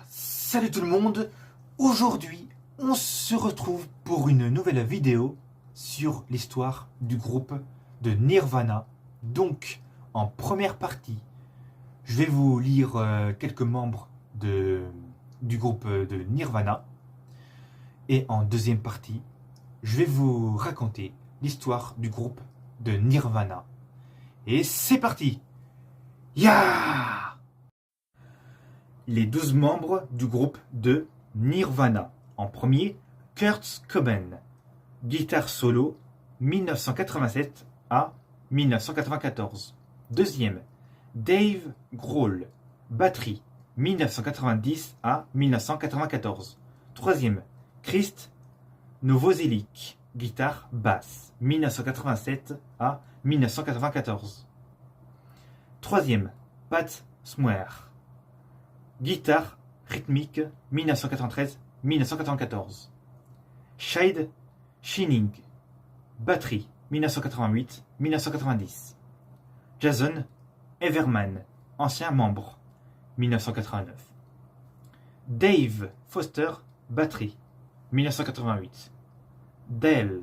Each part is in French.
Salut tout le monde. Aujourd'hui, on se retrouve pour une nouvelle vidéo sur l'histoire du groupe de Nirvana. Donc, en première partie, je vais vous lire quelques membres du groupe de Nirvana. Et en deuxième partie, je vais vous raconter l'histoire du groupe de Nirvana. Et c'est parti. Les 12 membres du groupe de Nirvana. En premier, Kurt Cobain, guitare solo 1987 à 1994. Deuxième, Dave Grohl, batterie 1990 à 1994. Troisième, Chris Novoselic, guitare basse 1987 à 1994. Troisième, Pat Smear, guitare rythmique 1993-1994. Shade Shining, batterie 1988-1990. Jason Everman, ancien membre 1989. Dave Foster, batterie 1988. Dale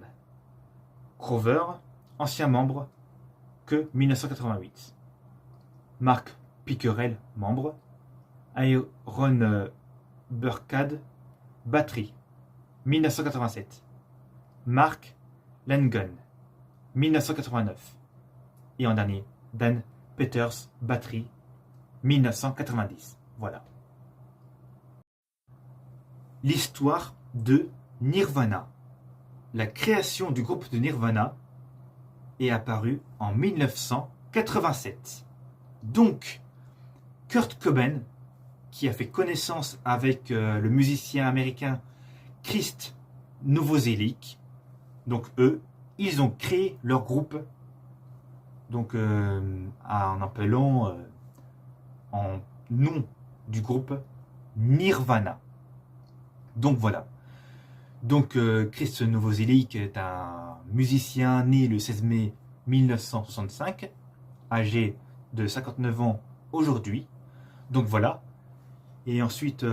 Grover, ancien membre que 1988. Mark Pickerel, membre. Aaron Burkhardt, batterie 1987. Mark Langen, 1989. Et en dernier, Dan Peters, batterie 1990. Voilà. L'histoire de Nirvana. La création du groupe de Nirvana est apparue en 1987. Donc, Kurt Cobain, qui a fait connaissance avec le musicien américain Chris Novoselic. Donc eux, ils ont créé leur groupe, donc en appelant en nom du groupe Nirvana. Donc voilà. Donc Chris Novoselic est un musicien né le 16 mai 1965, âgé de 59 ans aujourd'hui. Donc voilà. Et ensuite,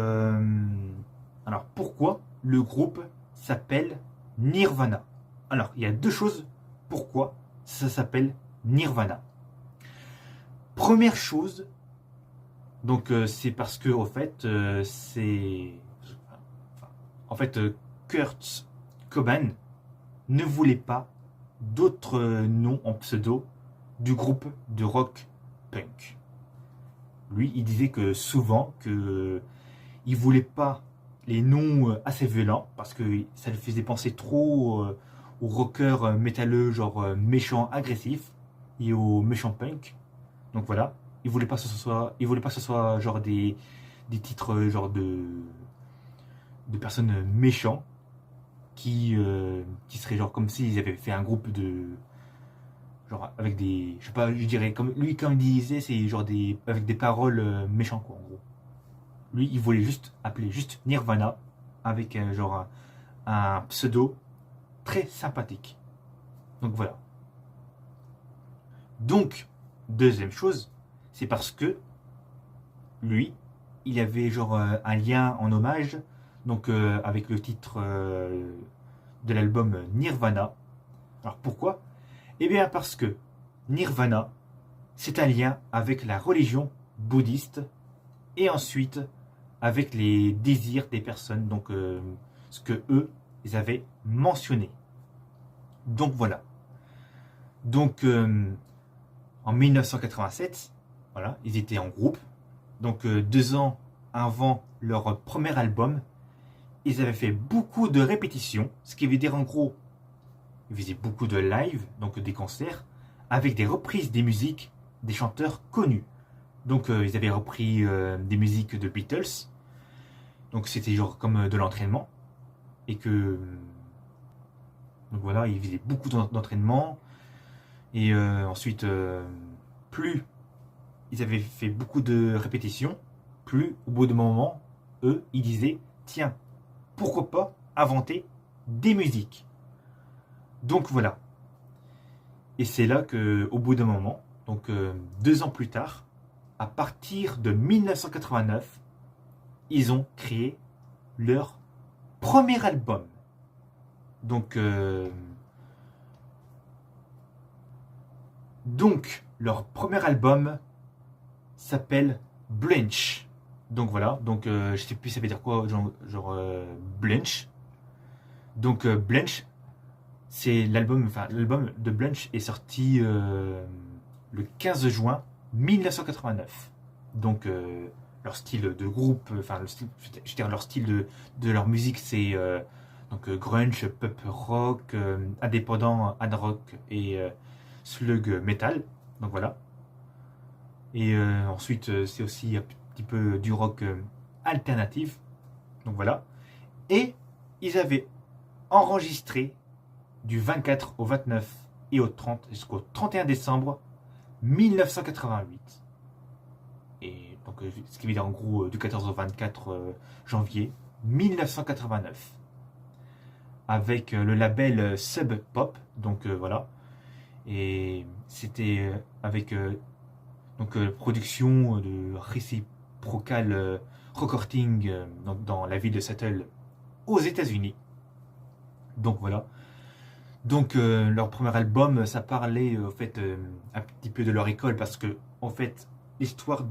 alors pourquoi le groupe s'appelle Nirvana? Alors, il y a deux choses pourquoi ça s'appelle Nirvana. Première chose, donc c'est parce que Kurt Cobain ne voulait pas d'autres noms en pseudo du groupe de rock punk. Lui, il disait que souvent que il voulait pas les noms assez violents parce que ça le faisait penser trop aux rockers métalleux, genre méchants, agressifs, et aux méchants punk. Donc voilà, il voulait pas que ce soit genre des titres genre de personnes méchants qui seraient genre comme s'ils avaient fait un groupe de genre avec des, je sais pas, je dirais comme lui quand il disait, c'est genre avec des paroles méchantes quoi en gros. Lui il voulait juste appeler juste Nirvana avec un pseudo très sympathique. Donc voilà. Donc deuxième chose, c'est parce que lui il avait un lien en hommage donc avec le titre de l'album Nirvana. Alors pourquoi? Eh bien parce que Nirvana, c'est un lien avec la religion bouddhiste et ensuite avec les désirs des personnes, donc ce que eux, ils avaient mentionné. Donc voilà. Donc en 1987, voilà, ils étaient en groupe. Donc 2 ans avant leur premier album, ils avaient fait beaucoup de répétitions, ce qui veut dire en gros, ils faisaient beaucoup de live, donc des concerts, avec des reprises des musiques des chanteurs connus. Donc ils avaient repris des musiques de Beatles, donc c'était genre comme de l'entraînement, et que donc voilà, ils faisaient beaucoup d'entraînement, et ensuite plus ils avaient fait beaucoup de répétitions, plus au bout d'un moment, eux, ils disaient tiens, pourquoi pas inventer des musiques. Donc voilà. Et c'est là qu'au bout d'un moment, donc 2 ans plus tard, à partir de 1989, ils ont créé leur premier album. Donc leur premier album s'appelle Blanche. Donc voilà, donc je sais plus ça veut dire quoi, genre Blanche. Donc Blanche, c'est l'album de Blanche est sorti le 15 juin 1989. Donc leur style de groupe, je veux dire leur style de leur musique, c'est donc grunge, pop rock, indépendant, hard rock et slug metal. Donc voilà. Et ensuite, c'est aussi un petit peu du rock alternatif. Donc voilà. Et ils avaient enregistré du 24 au 29 et au 30 jusqu'au 31 décembre 1988. Et donc, ce qui veut dire en gros du 14 au 24 janvier 1989. Avec le label Sub Pop. Donc voilà. Et c'était avec donc production de Reciprocal Recording dans la ville de Seattle aux États-Unis. Donc voilà. Donc leur premier album, ça parlait en fait un petit peu de leur école parce que en fait l'histoire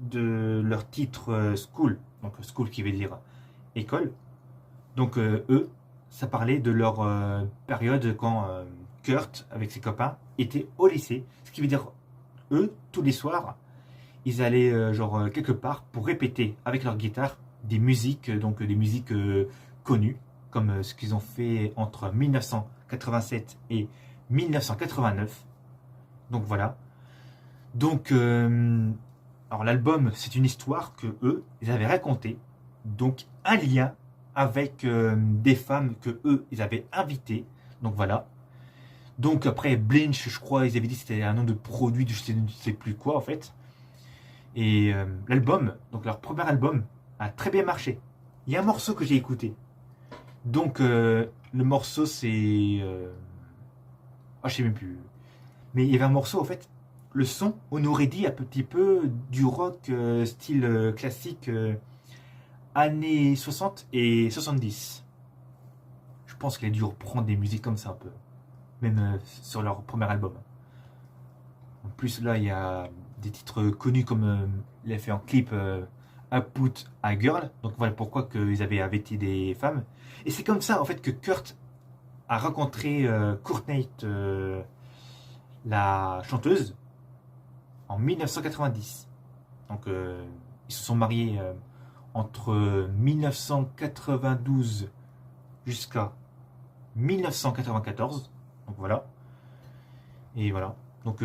de leur titre School, donc School qui veut dire école. Donc eux, ça parlait de leur période quand Kurt avec ses copains était au lycée, ce qui veut dire eux tous les soirs ils allaient quelque part pour répéter avec leur guitare des musiques, donc des musiques connues, comme ce qu'ils ont fait entre 1987 et 1989. Donc voilà. Donc, alors l'album, c'est une histoire que eux, ils avaient racontée. Donc un lien avec des femmes que eux, ils avaient invitées. Donc voilà. Donc après Blanche, je crois, ils avaient dit que c'était un nom de produit, je ne sais plus quoi en fait. Et l'album, donc leur premier album, a très bien marché. Il y a un morceau que j'ai écouté. Donc le morceau c'est... je sais même plus. Mais il y avait un morceau en fait, le son, on aurait dit un petit peu du rock style classique années 60 et 70. Je pense qu'il a dû reprendre des musiques comme ça un peu. Même sur leur premier album. En plus là il y a des titres connus comme il a fait en clip I Put a Girl. Donc voilà pourquoi qu'ils avaient invité des femmes. Et c'est comme ça en fait que Kurt a rencontré Courtney, la chanteuse, en 1990. Donc ils se sont mariés entre 1992 jusqu'à 1994. Donc voilà. Et voilà. Donc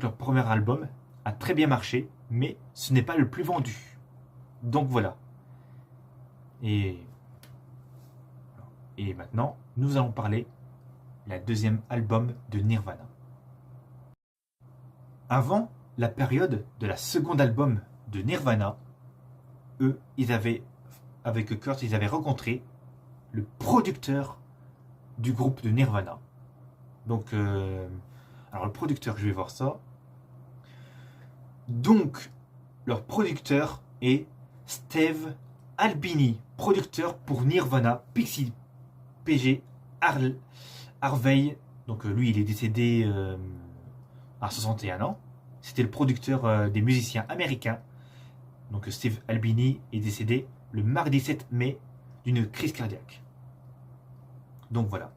leur premier album a très bien marché, mais ce n'est pas le plus vendu. Donc voilà. Et maintenant, nous allons parler du deuxième album de Nirvana. Avant la période de la seconde album de Nirvana, eux, ils avaient, avec Kurt, ils avaient rencontré le producteur du groupe de Nirvana. Donc, alors le producteur, je vais voir ça. Donc, leur producteur est Steve Albini, producteur pour Nirvana, Pixies, PG, Harvey. Donc lui, il est décédé à 61 ans. C'était le producteur des musiciens américains. Donc Steve Albini est décédé le mardi 7 mai d'une crise cardiaque. Donc voilà.